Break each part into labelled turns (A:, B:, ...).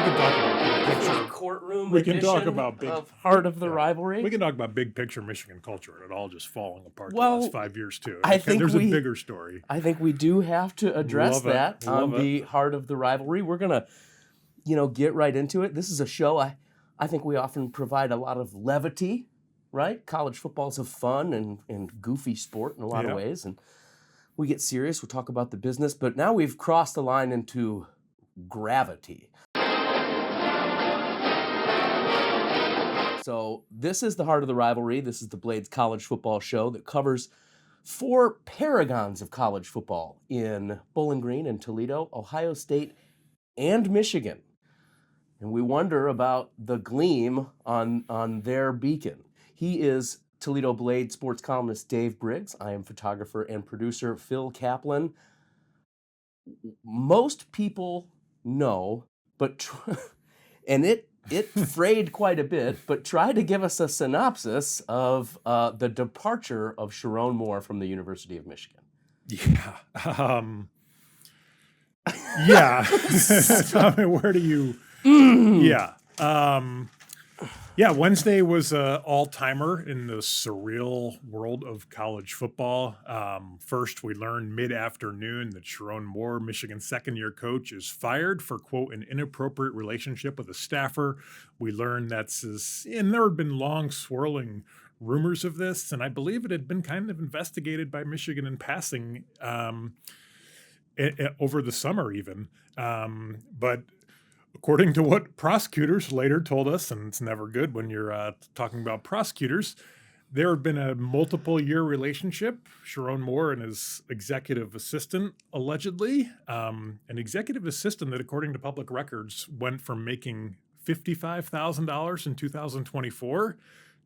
A: can talk about big
B: It's a
A: picture.
B: courtroom
A: We can talk
B: edition
A: about big
B: of Heart of the
A: yeah.
B: Rivalry.
A: We can talk about big picture Michigan culture and it all just falling apart the
B: Well,
A: last 5 years too.
B: I think
A: There's a bigger story.
B: I think we do have to address
A: Love it.
B: that on
A: Love it.
B: the Heart of the Rivalry. We're gonna, get right into it. This is a show I think we often provide a lot of levity, right? College football is a fun and goofy sport in a lot of
A: Yeah.
B: ways, and we get serious. We'll talk about the business, but now we've crossed the line into gravity. So this is the Heart of the Rivalry. This is the Blades College Football Show that covers 4 paragons of college football in Bowling Green and Toledo, Ohio State, and Michigan. And we wonder about the gleam on their beacon. He is Toledo Blade sports columnist Dave Briggs. I am photographer and producer Phil Kaplan. Most people know, but and it frayed quite a bit, but try to give us a synopsis of the departure of Sherrone Moore from the University of Michigan.
A: Yeah. Yeah. I mean, where do you... Yeah. Yeah, Wednesday was an all-timer in the surreal world of college football. First, we learned mid-afternoon that Sherrone Moore, Michigan's second-year coach, is fired for, quote, an inappropriate relationship with a staffer. We learned and there had been long swirling rumors of this, and I believe it had been kind of investigated by Michigan in passing over the summer even. But according to what prosecutors later told us, and it's never good when you're talking about prosecutors, there had been a multiple-year relationship, Sherrone Moore and his executive assistant, allegedly. An executive assistant that, according to public records, went from making $55,000 in 2024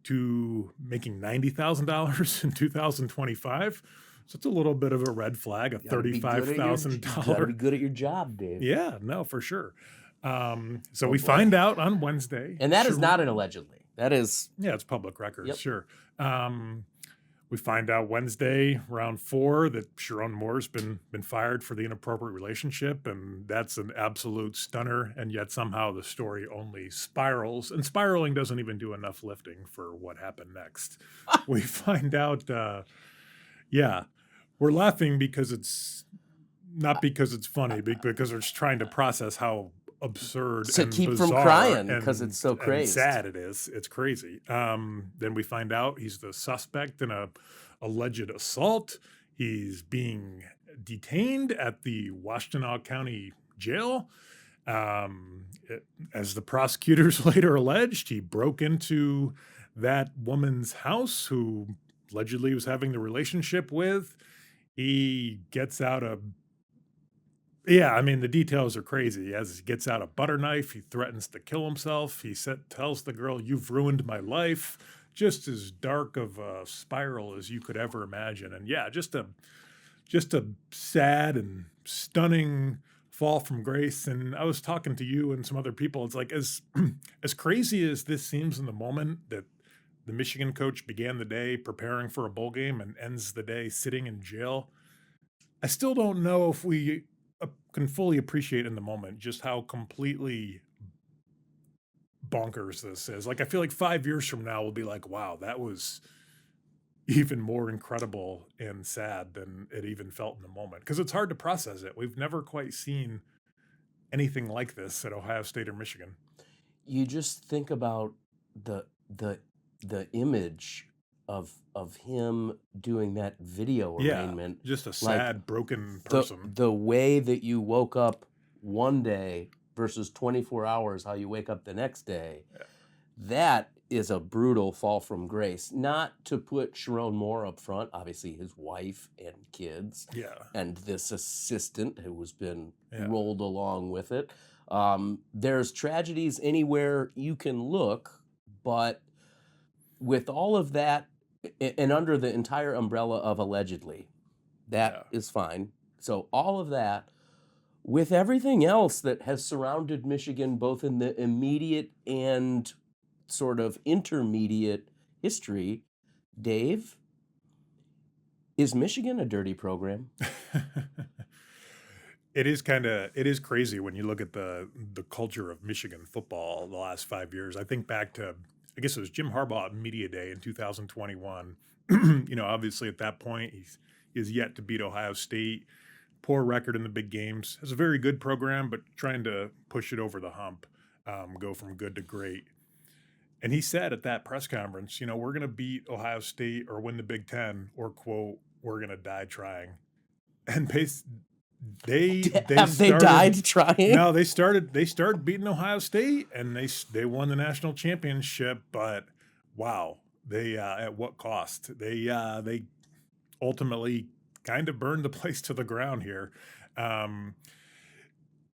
A: to making $90,000 in 2025. So it's a little bit of a red flag, a $35,000.
B: You gotta be good at your job, Dave.
A: Yeah, no, for sure. So we find out on Wednesday.
B: And that is not an allegedly. That is...
A: Yeah, it's public records,
B: Yep.
A: Sure. We find out Wednesday, round 4, that Sherrone Moore's been fired for the inappropriate relationship, and that's an absolute stunner, and yet somehow the story only spirals, and spiraling doesn't even do enough lifting for what happened next. We find out, we're laughing because it's not because it's funny, because we're just trying to process how absurd
B: to
A: and
B: keep
A: bizarre
B: from crying because it's so crazy.
A: And sad it is. It's crazy. Then we find out he's the suspect in a alleged assault. He's being detained at the Washtenaw County Jail. As the prosecutors later alleged, he broke into that woman's house who allegedly was having the relationship with. He gets out the details are crazy. As he gets out a butter knife, he threatens to kill himself. He tells the girl, "You've ruined my life." Just as dark of a spiral as you could ever imagine. And yeah, just a sad and stunning fall from grace. And I was talking to you and some other people. It's like as crazy as this seems in the moment that the Michigan coach began the day preparing for a bowl game and ends the day sitting in jail, I still don't know if we can fully appreciate in the moment just how completely bonkers this is. Like, I feel like 5 years from now we'll be like, wow, that was even more incredible and sad than it even felt in the moment, because it's hard to process it. We've never quite seen anything like this at Ohio State or Michigan.
B: You just think about the image of him doing that video arraignment.
A: Just a sad, broken person.
B: The way that you woke up one day versus 24 hours, how you wake up the next day, that is a brutal fall from grace. Not to put Sherrone Moore up front, obviously his wife and kids, and this assistant who has been rolled along with it. There's tragedies anywhere you can look, but with all of that, and under the entire umbrella of allegedly, that is fine. So all of that, with everything else that has surrounded Michigan, both in the immediate and sort of intermediate history, Dave, is Michigan a dirty program?
A: it is crazy when you look at the culture of Michigan football the last 5 years. I think back to, I guess it was Jim Harbaugh at Media Day in 2021. Obviously at that point he's yet to beat Ohio State. Poor record in the big games. Has a very good program, but trying to push it over the hump, go from good to great. And he said at that press conference, we're going to beat Ohio State or win the Big Ten, or quote, we're going to die trying. And they
B: Have they
A: started,
B: died trying?
A: no, they started beating Ohio State, and they won the national championship. But wow, they at what cost? They ultimately kind of burned the place to the ground here. Um,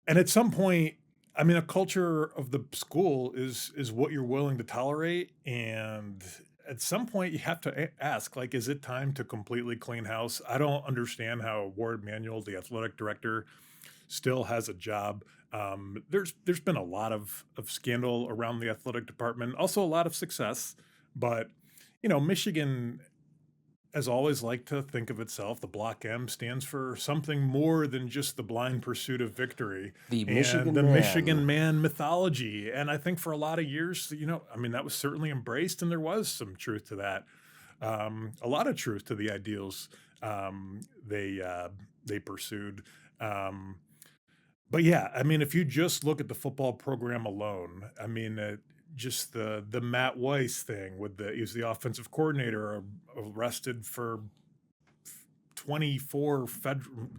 A: and at some point, I mean, a culture of the school is what you're willing to tolerate, and at some point you have to ask, like, is it time to completely clean house? I don't understand how Ward Manuel, the athletic director, still has a job. There's been a lot of scandal around the athletic department, also a lot of success, but Michigan has always liked to think of itself. The Block M stands for something more than just the blind pursuit of victory.
B: The
A: And
B: Michigan
A: the
B: Man.
A: Michigan Man mythology. And I think for a lot of years, I mean, that was certainly embraced, and there was some truth to that. A lot of truth to the ideals they pursued. But yeah, I mean, if you just look at the football program alone, I mean, just the Matt Weiss thing with he was the offensive coordinator, arrested for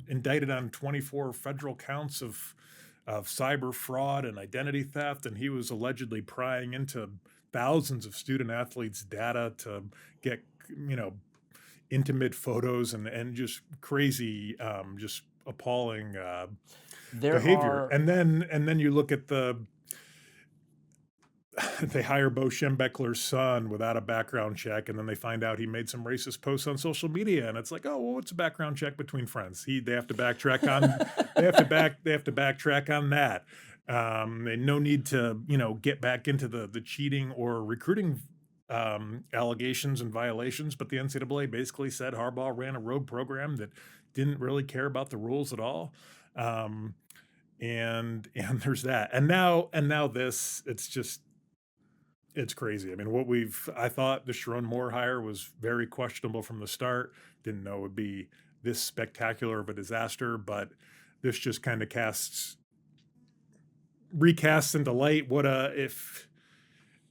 A: indicted on 24 federal counts of cyber fraud and identity theft, and he was allegedly prying into thousands of student athletes' data to get intimate photos and just crazy, just appalling behavior. And then you look at they hire Bo Schembechler's son without a background check, and then they find out he made some racist posts on social media, and it's like, oh, well, what's a background check between friends? They have to backtrack on they have to backtrack on that. And no need to get back into the cheating or recruiting allegations and violations, but the NCAA basically said Harbaugh ran a rogue program that didn't really care about the rules at all. And there's that, and now this, it's crazy. I mean, I thought the Sherrone Moore hire was very questionable from the start. Didn't know it would be this spectacular of a disaster, but this just kind of recasts into light if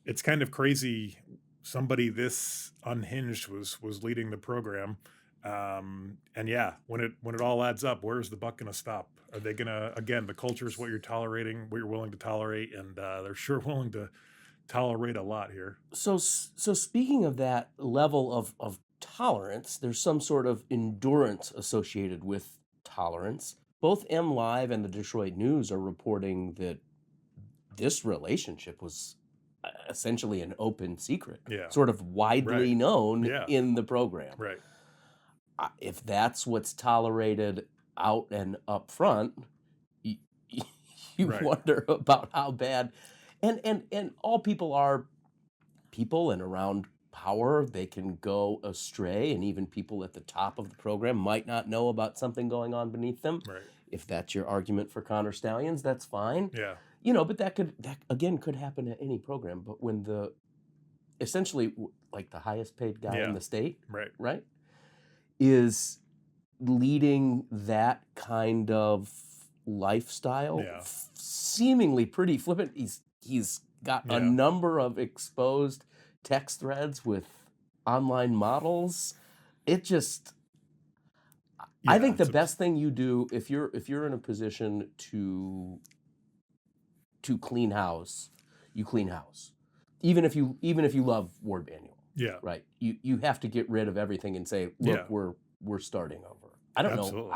A: it's kind of crazy somebody this unhinged was leading the program. And yeah, when it all adds up, where's the buck gonna stop? Are they gonna, again, the culture is what you're tolerating, what you're willing to tolerate, and they're sure willing to tolerate a lot here.
B: So speaking of that level of tolerance, there's some sort of endurance associated with tolerance. Both M Live and the Detroit News are reporting that this relationship was essentially an open secret, sort of widely
A: Right.
B: known
A: Yeah.
B: in the program.
A: Right.
B: If that's what's tolerated out and up front, you
A: Right.
B: wonder about how bad. And all people are people, and around power they can go astray, and even people at the top of the program might not know about something going on beneath them.
A: Right.
B: If that's your argument for Connor Stallions, that's fine.
A: Yeah.
B: But that again could happen at any program. But when essentially like the highest paid guy in the state, right, is leading that kind of lifestyle, seemingly pretty flippant. He's got a number of exposed text threads with online models. It just, I think the best thing you do if you're in a position to clean house, you clean house. Even if you love Ward Manuel. Yeah. Right. You have to get rid of everything and say, look, we're starting over. I don't know.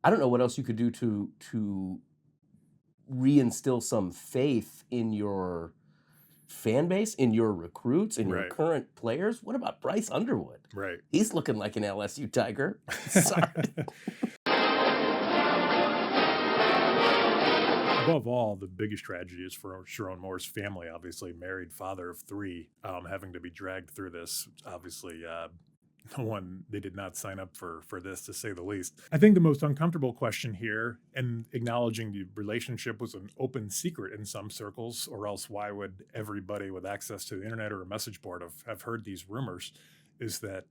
B: I don't know what else you could do to reinstill some faith in your fan base, in your recruits, in your current players. What about Bryce Underwood?
A: Right.
B: He's looking like an LSU Tiger. Sorry.
A: Above all, the biggest tragedy is for Sherrone Moore's family, obviously married father of three, having to be dragged through this. Obviously, they did not sign up for this, to say the least. I think the most uncomfortable question here, and acknowledging the relationship was an open secret in some circles, or else why would everybody with access to the internet or a message board have heard these rumors, is that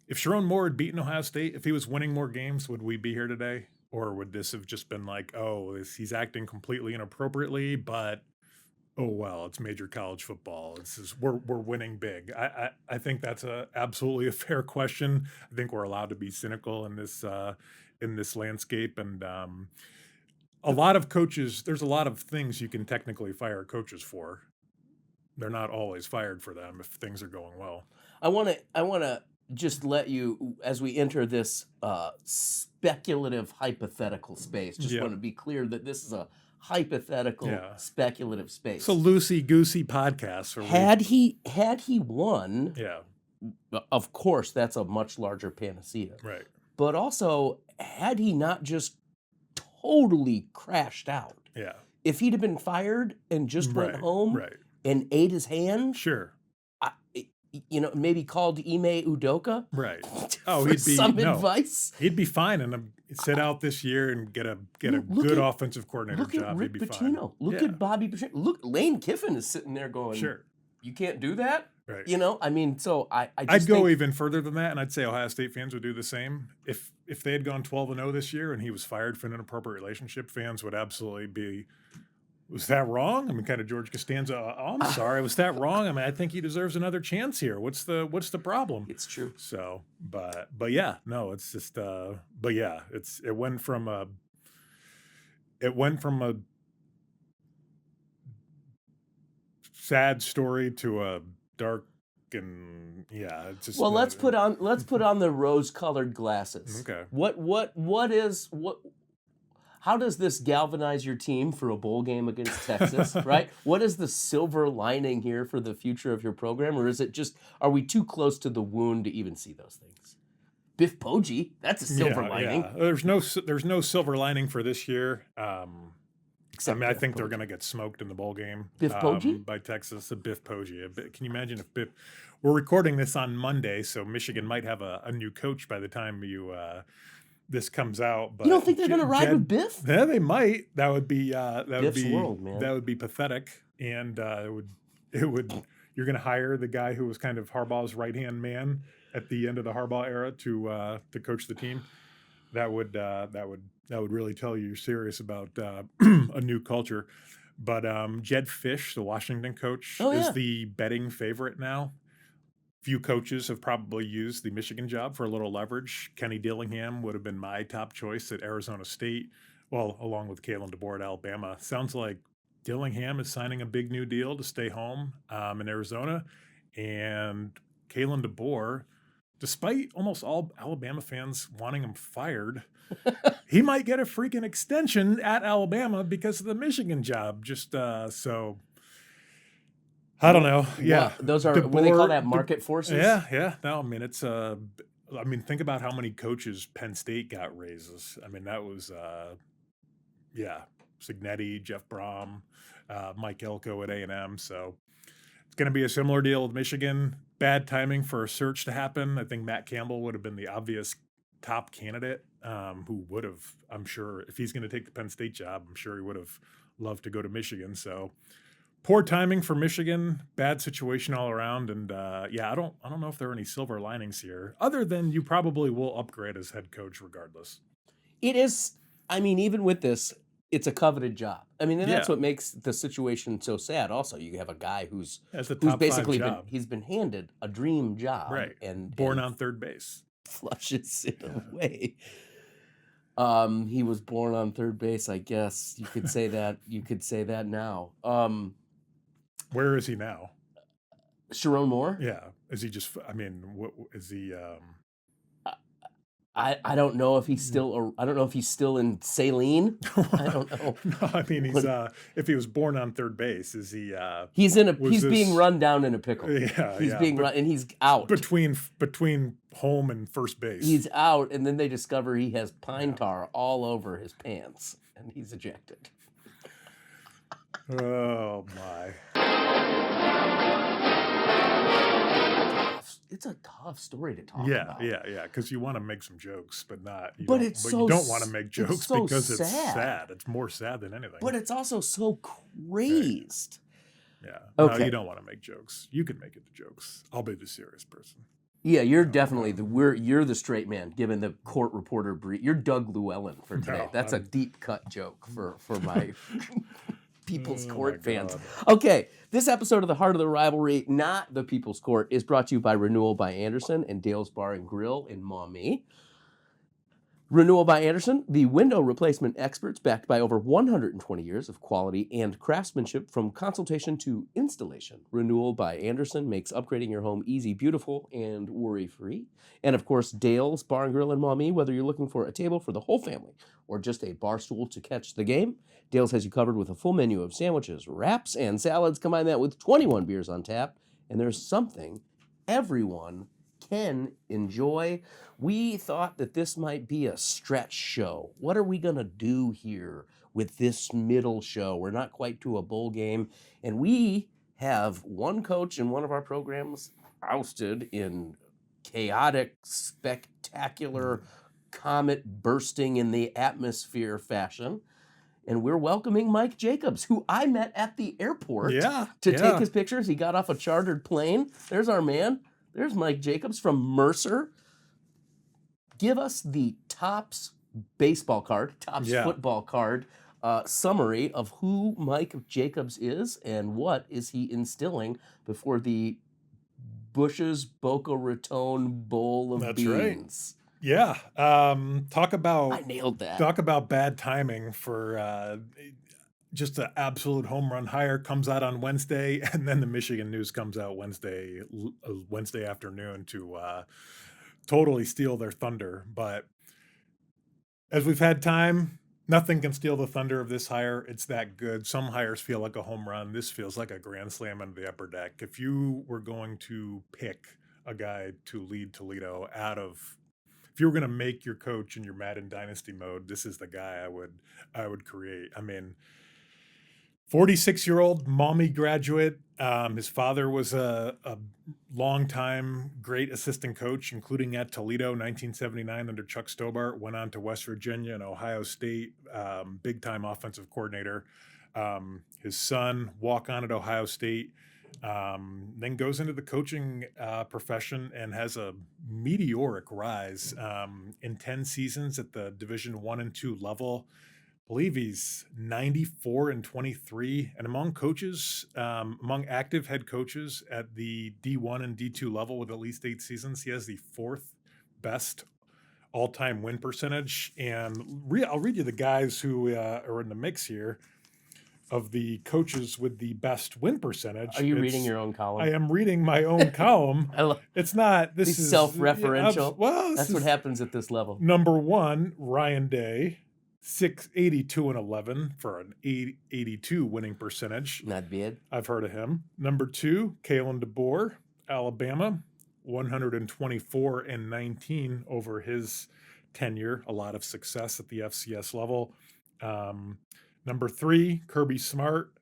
A: if Sherrone Moore had beaten Ohio State, if he was winning more games, would we be here today? Or would this have just been like, oh, he's acting completely inappropriately, but oh well, it's major college football. We're winning big. I think that's absolutely a fair question. I think we're allowed to be cynical in this landscape, and a lot of coaches. There's a lot of things you can technically fire coaches for. They're not always fired for them if things are going well.
B: I want to just let you, as we enter this speculative hypothetical space, just want to be clear that this is a hypothetical speculative space.
A: It's a loosey-goosey podcast.
B: Had he won,
A: yeah,
B: of course that's a much larger panacea.
A: Right.
B: But also, had he not just totally crashed out,
A: yeah,
B: if he'd have been fired and just went home and ate his hand,
A: sure,
B: maybe called Ime Udoka,
A: right?
B: Oh, he'd be some advice.
A: He'd be fine and sit out this year and get a good offensive coordinator job.
B: Rick
A: He'd be
B: Pitino.
A: fine.
B: Look at Bobby Petrino. Look, Lane Kiffin is sitting there going,
A: sure,
B: you can't do that.
A: Right.
B: I mean, so
A: I'd go even further than that, and I'd say Ohio State fans would do the same. If they had gone 12-0 this year and he was fired for an inappropriate relationship, fans would absolutely be, was that wrong? I mean, kind of George Costanza. Oh, I'm sorry, was that wrong? I mean, I think he deserves another chance here. What's the problem?
B: It's true.
A: So, but yeah, no, it's just, but yeah, it went from a sad story to a dark, and yeah, it's just.
B: Well, let's put on the rose-colored glasses.
A: Okay.
B: How does this galvanize your team for a bowl game against Texas, right? What is the silver lining here for the future of your program? Or is it just, are we too close to the wound to even see those things? Biff Poggi, that's a silver lining.
A: Yeah. There's no silver lining for this year. I think they're going to get smoked in the bowl game.
B: Biff Poggi?
A: By Texas, Biff Poggi. Can you imagine if Biff... We're recording this on Monday, so Michigan might have a new coach by the time this comes out. But
B: you don't think they're going to ride with Biff?
A: Yeah, they might. That would be
B: world, man.
A: That would be pathetic, and it would. You're going to hire the guy who was kind of Harbaugh's right-hand man at the end of the Harbaugh era to coach the team. That would really tell you're serious about a new culture. But Jed Fish, the Washington coach, is the betting favorite now. Few coaches have probably used the Michigan job for a little leverage. Kenny Dillingham would have been my top choice at Arizona State, well, along with Kalen DeBoer at Alabama. Sounds like Dillingham is signing a big new deal to stay home in Arizona. And Kalen DeBoer, despite almost all Alabama fans wanting him fired, he might get a freaking extension at Alabama because of the Michigan job. Just so... I don't know. Yeah,
B: those are what they call that market forces.
A: Yeah. No, I mean think about how many coaches Penn State got raises. I mean, that was Signetti, Jeff Brom, Mike Elko at A&M. So it's going to be a similar deal with Michigan. Bad timing for a search to happen. I think Matt Campbell would have been the obvious top candidate. Who would have, I'm sure, if he's going to take the Penn State job, I'm sure he would have loved to go to Michigan. So. Poor timing for Michigan, bad situation all around, and I don't know if there are any silver linings here, other than you probably will upgrade as head coach regardless.
B: It is, I mean, even with this, it's a coveted job. I mean, and that's what makes the situation so sad. Also, you have a guy who's basically he's been handed a dream job,
A: right?
B: And
A: born on third base,
B: flushes it away. He was born on third base, I guess you could say that. You could say that now.
A: Where is he now?
B: Sherrone Moore?
A: Yeah. Is he just, I mean, what is he?
B: I don't know if he's still, I don't know if he's still in Saline. I don't know.
A: No, I mean, he's, if he was born on third base, is he,
B: he's being run down in a pickle.
A: Yeah.
B: He's being run, and he's out.
A: Between home and first base.
B: He's out, and then they discover he has pine tar all over his pants, and he's ejected.
A: Oh, my.
B: tough story to talk
A: Yeah,
B: about.
A: yeah, yeah. Because you want to make some jokes, but not you
B: But
A: don't.
B: it's
A: But you
B: so
A: don't want to make
B: it's
A: jokes
B: so
A: because it's
B: sad.
A: sad. It's more sad than anything.
B: But it's also so
A: Right.
B: crazed.
A: Yeah. No,
B: Okay.
A: you don't want to make jokes. You can make it the jokes. I'll be the serious person.
B: Yeah, you're
A: No,
B: definitely
A: no.
B: you're the straight man, given the court reporter brief. You're Doug Llewellyn for today.
A: No,
B: That's a
A: I'm-
B: deep cut joke for my People's
A: Oh,
B: Court
A: my
B: fans.
A: God.
B: Okay, this episode of the Heart of the Rivalry, not the People's Court, is brought to you by Renewal by Anderson and Dale's Bar and Grill in Maumee. Renewal by Anderson, the window replacement experts backed by over 120 years of quality and craftsmanship from consultation to installation. Renewal by Anderson makes upgrading your home easy, beautiful, and worry-free. And of course, Dale's Bar and Grill in Maumee, whether you're looking for a table for the whole family or just a bar stool to catch the game, Dale's has you covered with a full menu of sandwiches, wraps, and salads. Combine that with 21 beers on tap, and there's something everyone can enjoy. We thought that this might be a stretch show. What are we going to do here with this middle show? We're not quite to a bowl game. And we have one coach in one of our programs ousted in chaotic, spectacular, comet bursting in the atmosphere fashion. And we're welcoming Mike Jacobs, who I met at the airport
A: Yeah.
B: to take his pictures. He got off a chartered plane. There's our man. There's Mike Jacobs from Mercer. Give us the Topps baseball card, Topps football card summary of who Mike Jacobs is and what is he instilling before the Bush's Boca Raton Bowl of Beans.
A: Right. Yeah. Talk
B: I
A: about
B: nailed that.
A: talk about bad timing for just an absolute home run hire comes out on Wednesday, and then the Michigan news comes out Wednesday afternoon to totally steal their thunder. But as we've had time, nothing can steal the thunder of this hire. It's that good. Some hires feel like a home run. This feels like a grand slam into the upper deck. If you were going to pick a guy to lead Toledo if you were going to make your coach in your Madden Dynasty mode, this is the guy I would create. I mean, 46-year-old Maumee graduate. His father was a longtime great assistant coach, including at Toledo, 1979 under Chuck Stobart. Went on to West Virginia and Ohio State, big-time offensive coordinator. His son, walk on at Ohio State, then goes into the coaching profession and has a meteoric rise in 10 seasons at the Division I and II level. I believe he's 94-23, and among coaches, among active head coaches at the D1 and D2 level with at least 8 seasons, he has the 4th best all-time win percentage. And I'll read you the guys who are in the mix here of the coaches with the best win percentage.
B: Are you reading your own column?
A: I am reading my own column. It's not. This is
B: self-referential.
A: Well,
B: that's what happens at this level.
A: Number 1, Ryan Day. 682-11 for an 82 winning percentage.
B: Not bad.
A: I've heard of him. Number 2, Kalen DeBoer, Alabama, 124-19 over his tenure. A lot of success at the FCS level. Number 3, Kirby Smart.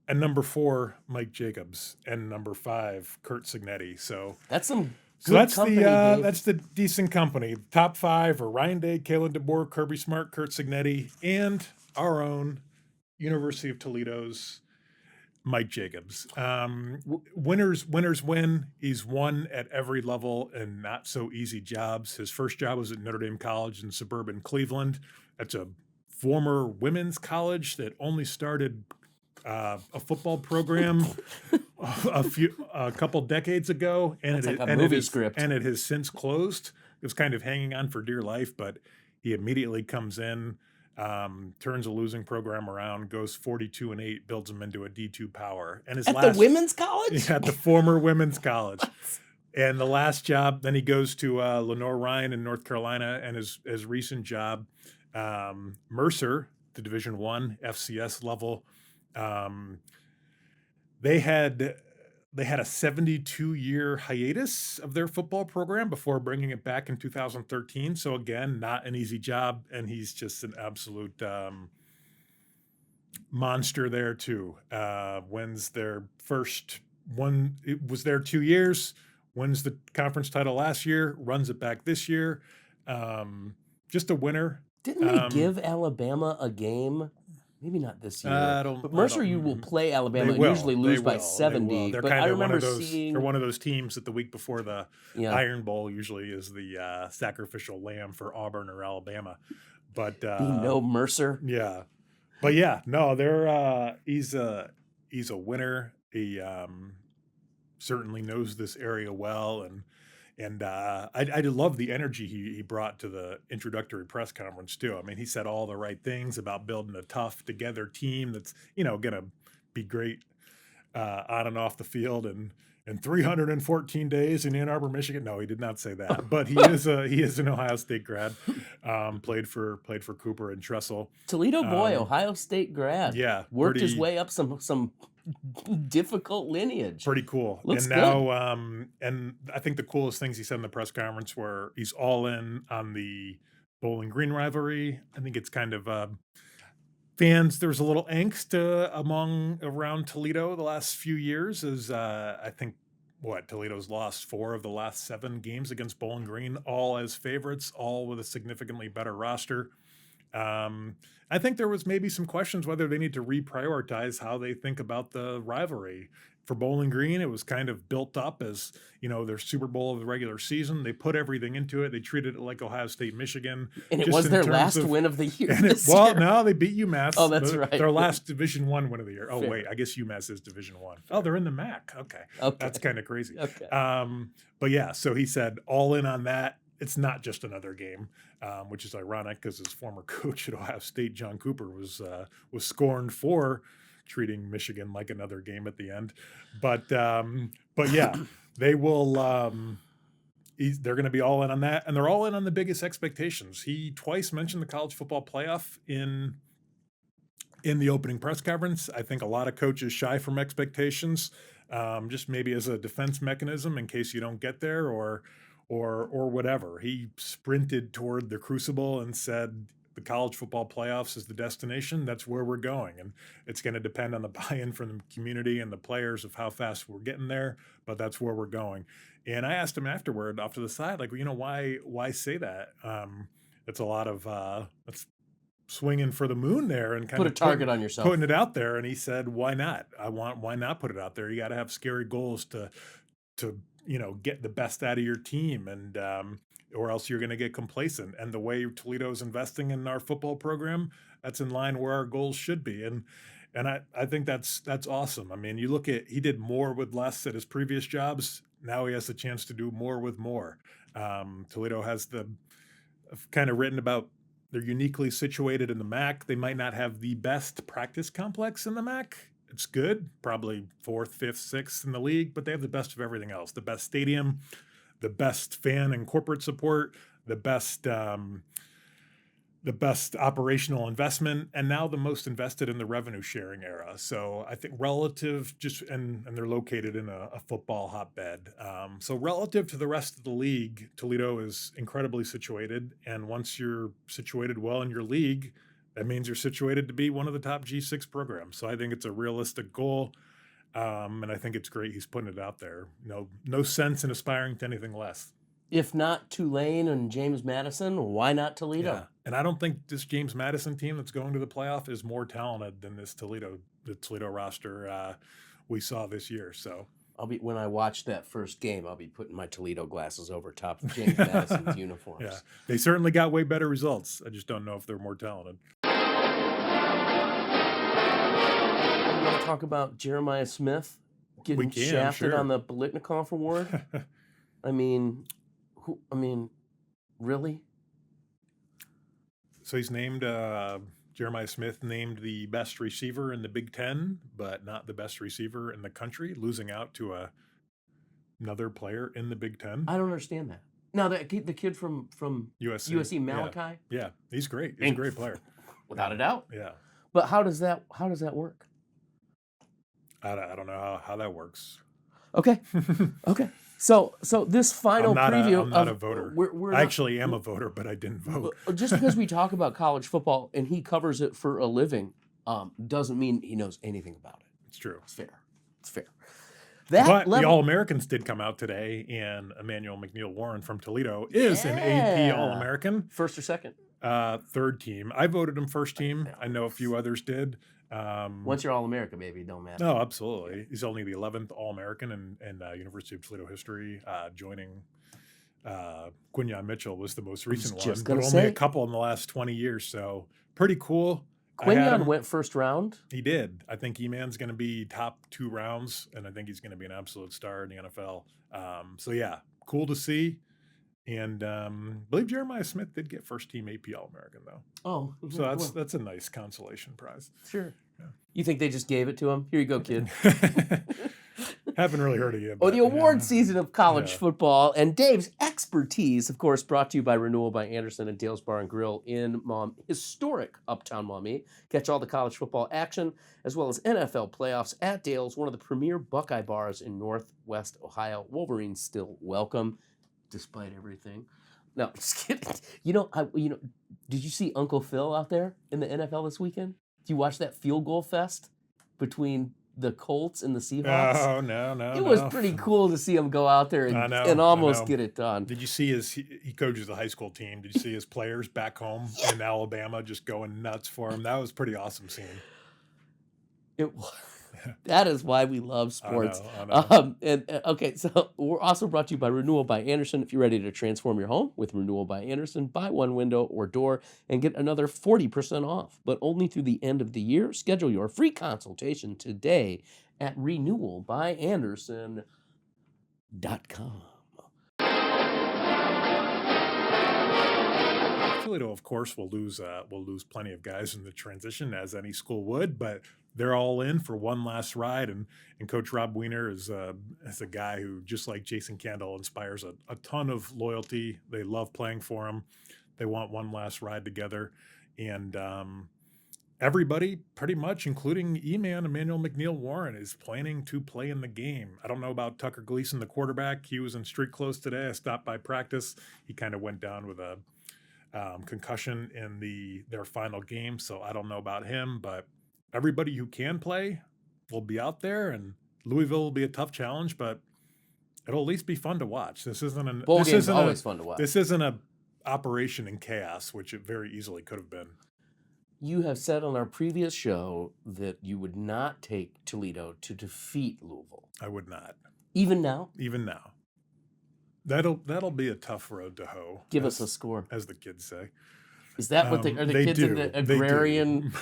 A: And number 4, Mike Jacobs. And number 5, Kurt Signetti. So
B: that's some
A: So that's the decent company. Top 5 are Ryan Day, Kalen DeBoer, Kirby Smart, Kurt Signetti, and our own University of Toledo's Mike Jacobs. Winners win. He's won at every level and not so easy jobs. His first job was at Notre Dame College in suburban Cleveland. That's a former women's college that only started a football program a couple decades ago, and it has since closed. It was kind of hanging on for dear life, but he immediately comes in, turns a losing program around, goes 42-8, builds them into a D2 power. And
B: the women's college,
A: at the former women's college. And the last job, then he goes to Lenore Ryan in North Carolina, and his recent job, Mercer, the Division I FCS level. They had a 72-year hiatus of their football program before bringing it back in 2013. So again, not an easy job, and he's just an absolute monster there too. Wins their first one. It was there 2 years, wins the conference title last year, runs it back this year. Just a winner.
B: Didn't they give Alabama a game? Maybe not this year.
A: I don't.
B: But
A: I
B: Mercer,
A: don't.
B: you will play
A: They
B: Alabama and
A: will.
B: usually
A: They
B: lose by
A: will. They
B: 70.
A: will. They're
B: But
A: kind
B: I
A: of one
B: remember
A: of those.
B: seeing.
A: They're one of those teams that the week before the
B: Yeah.
A: Iron Bowl usually is the sacrificial lamb for Auburn or Alabama. But
B: No Mercer.
A: yeah, but yeah, no, they're he's a winner. He certainly knows this area well, and I love the energy he brought to the introductory press conference too. I mean, he said all the right things about building a tough together team that's gonna be great on and off the field and in 314 days in Ann Arbor, Michigan. No, he did not say that, but he is an Ohio State grad. Played for Cooper and Tressel.
B: Toledo boy, Ohio State grad.
A: Yeah,
B: worked his way up some difficult lineage.
A: Pretty cool.
B: Looks
A: and now, and I think the coolest things he said in the press conference were he's all in on the Bowling Green rivalry. I think it's kind of fans. There's a little angst around Toledo the last few years. As I think Toledo's lost 4 of the last 7 games against Bowling Green, all as favorites, all with a significantly better roster. I think there was maybe some questions whether they need to reprioritize how they think about the rivalry. For Bowling Green, it was kind of built up as, their Super Bowl of the regular season. They put everything into it. They treated it like Ohio State, Michigan.
B: And it was their last win of the year.
A: No, they beat UMass.
B: Oh, that's right.
A: Their last Division I win of the year. Oh,
B: Fair.
A: wait, I guess UMass is Division I. Oh, they're in the MAC. Okay. That's kind of crazy.
B: Okay.
A: But yeah, so he said all in on that. It's not just another game, which is ironic because his former coach at Ohio State, John Cooper, was scorned for treating Michigan like another game at the end. But yeah, they will. They're going to be all in on that, and they're all in on the biggest expectations. He twice mentioned the college football playoff in the opening press conference. I think a lot of coaches shy from expectations, just maybe as a defense mechanism in case you don't get there or whatever. He sprinted toward the crucible and said the college football playoffs is the destination. That's where we're going. And it's going to depend on the buy-in from the community and the players of how fast we're getting there, but that's where we're going. And I asked him afterward, off to the side, like, why say that? It's a lot of, that's swinging for the moon there and kind
B: put
A: of
B: a target on yourself,
A: putting it out there. And he said, why not? Why not put it out there? You got to have scary goals to get the best out of your team, and or else you're going to get complacent. And the way Toledo's investing in our football program, that's in line where our goals should be. And I think that's awesome. I mean, you look at, he did more with less at his previous jobs. Now he has the chance to do more with more. Toledo has kind of written about they're uniquely situated in the MAC. They might not have the best practice complex in the MAC. It's good, probably 4th, 5th, 6th in the league, but they have the best of everything else. The best stadium, the best fan and corporate support, the best operational investment, and now the most invested in the revenue sharing era. So I think relative and they're located in a football hotbed. So relative to the rest of the league, Toledo is incredibly situated. And once you're situated well in your league, that means you're situated to be one of the top G6 programs. So I think it's a realistic goal. And I think it's great he's putting it out there. No sense in aspiring to anything less.
B: If not Tulane and James Madison, why not Toledo?
A: Yeah. And I don't think this James Madison team that's going to the playoff is more talented than the Toledo roster we saw this year. So
B: when I watch that first game, I'll be putting my Toledo glasses over top of James Madison's uniforms.
A: Yeah, they certainly got way better results. I just don't know if they're more talented.
B: You want to talk about Jeremiah Smith getting shafted on the Biletnikoff Award? I mean, really?
A: So he's named Jeremiah Smith named the best receiver in the Big Ten, but not the best receiver in the country, losing out to another player in the Big Ten.
B: I don't understand that. Now, the kid from USC Malachi?
A: Yeah, he's great. He's a great player.
B: Without a doubt.
A: Yeah.
B: But how does that work?
A: I don't know how that works.
B: Okay. Okay. So this final preview.
A: I'm not a voter. I actually am a voter, but I didn't vote.
B: Just because we talk about college football and he covers it for a living, doesn't mean he knows anything about it.
A: It's true.
B: It's fair. It's fair.
A: But the All-Americans did come out today, and Emmanuel McNeil Warren from Toledo is an AP All-American.
B: First or second?
A: Third team. I voted him first team. I know a few others did.
B: Once you're All-American, baby, it don't matter.
A: No, absolutely. He's only the 11th All-American in University of Toledo history, joining Quinyon Mitchell was the most recent one, but only a couple in the last 20 years. So pretty cool.
B: Quinyon went first round.
A: He did. I think E-Man's going to be top 2 rounds, and I think he's going to be an absolute star in the NFL. So yeah, cool to see. And I believe Jeremiah Smith did get first team AP All-American though.
B: Oh,
A: so that's a nice consolation prize.
B: Sure. Yeah. You think they just gave it to him? Here you go, kid.
A: Haven't really heard of you.
B: The award season of college football and Dave's expertise, of course, brought to you by Renewal by Anderson and Dale's Bar and Grill in historic Uptown Maumee. Catch all the college football action as well as NFL playoffs at Dale's, one of the premier Buckeye bars in Northwest Ohio. Wolverines still welcome, despite everything. No, just kidding. Did you see Uncle Phil out there in the NFL this weekend? Did you watch that field goal fest between the Colts and the Seahawks?
A: Oh, no.
B: It was pretty cool to see him go out there and almost get it done.
A: Did you see he coaches a high school team. Did you see his players back home in Alabama just going nuts for him? That was pretty awesome seeing.
B: It was. That is why we love sports.
A: I know.
B: Okay, so we're also brought to you by Renewal by Anderson. If you're ready to transform your home with Renewal by Anderson, buy one window or door and get another 40% off, but only through the end of the year. Schedule your free consultation today at renewalbyanderson.com.
A: Toledo, of course, will lose plenty of guys in the transition, as any school would, but they're all in for one last ride. And Coach Rob Weiner is a guy who, just like Jason Candle, inspires a ton of loyalty. They love playing for him. They want one last ride together. And everybody, pretty much, including E-Man, Emmanuel McNeil Warren, is planning to play in the game. I don't know about Tucker Gleason, the quarterback. He was in street clothes today. I stopped by practice. He kind of went down with a concussion in their final game, so I don't know about him, but everybody who can play will be out there, and Louisville will be a tough challenge, but it'll at least be fun to watch. This isn't
B: always fun to watch.
A: This isn't a operation in chaos, which it very easily could have been.
B: You have said on our previous show that you would not take Toledo to defeat Louisville.
A: I would not.
B: Even now?
A: Even now. That'll be a tough road to hoe.
B: Give us a score,
A: as the kids say.
B: Is that what are the kids in the agrarian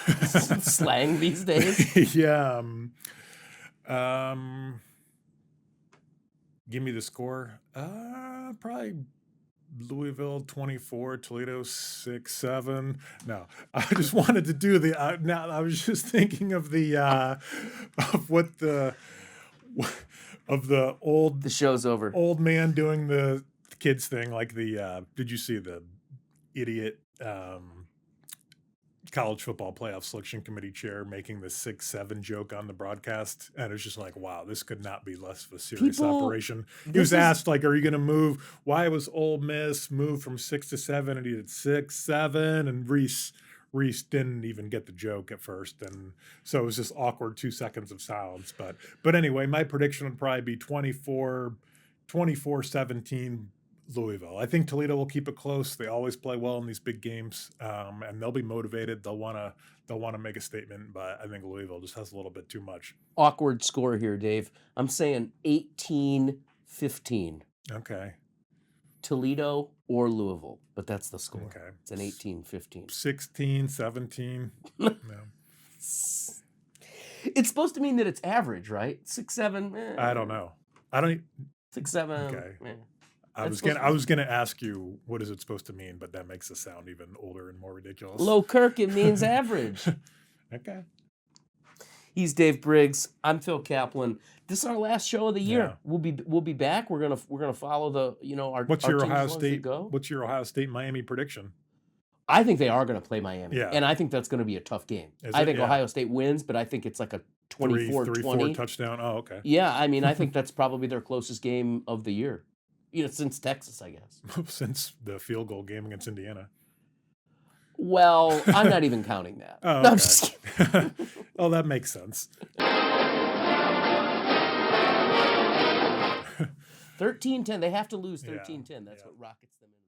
B: slang these days?
A: Yeah. Give me the score. Probably Louisville 24, Toledo 6-7. No, I just wanted to do now I was just thinking of the
B: show's over.
A: Old man doing the kids thing, like did you see the idiot college football playoff selection committee chair making the 6-7 joke on the broadcast? And it's just like, wow, this could not be less of a serious operation. He was asked, like, are you going to move? Why was Ole Miss moved from 6-7? And he did 6-7, and Reese didn't even get the joke at first, and so it was just awkward 2 seconds of silence. But anyway, my prediction would probably be 24-17 Louisville. I think Toledo will keep it close. They always play well in these big games, and they'll be motivated. They'll want to make a statement, but I think Louisville just has a little bit too much.
B: Awkward score here, Dave. I'm saying 18-15.
A: Okay.
B: Toledo or Louisville, but that's the score.
A: Okay.
B: It's an 18-15.
A: 16-17. No.
B: It's supposed to mean that it's average, right? 6-7.
A: I don't know. I don't.
B: 6-7.
A: Okay. I was gonna ask you, what is it supposed to mean, but that makes it sound even older and more ridiculous.
B: Low Kirk, it means average.
A: Okay.
B: He's Dave Briggs. I'm Phil Kaplan. This is our last show of the year. Yeah. We'll be back. We're gonna follow our.
A: What's
B: our
A: your
B: teams
A: Ohio
B: as they
A: State?
B: go.
A: What's your Ohio State Miami prediction?
B: I think they are going to play Miami.
A: Yeah.
B: And I think that's going to be a tough game. I think Ohio State wins, but I think it's like a 24-20.
A: 3-4 touchdown. Oh, okay.
B: Yeah, I mean, I think that's probably their closest game of the year. Since Texas, I guess.
A: Since the field goal game against Indiana.
B: Well, I'm not even counting that.
A: Oh, okay.
B: No, I'm just kidding.
A: Oh, that makes sense.
B: 13-10. They have to lose
A: Yeah,
B: 13-10. That's
A: yeah.
B: what rockets them in.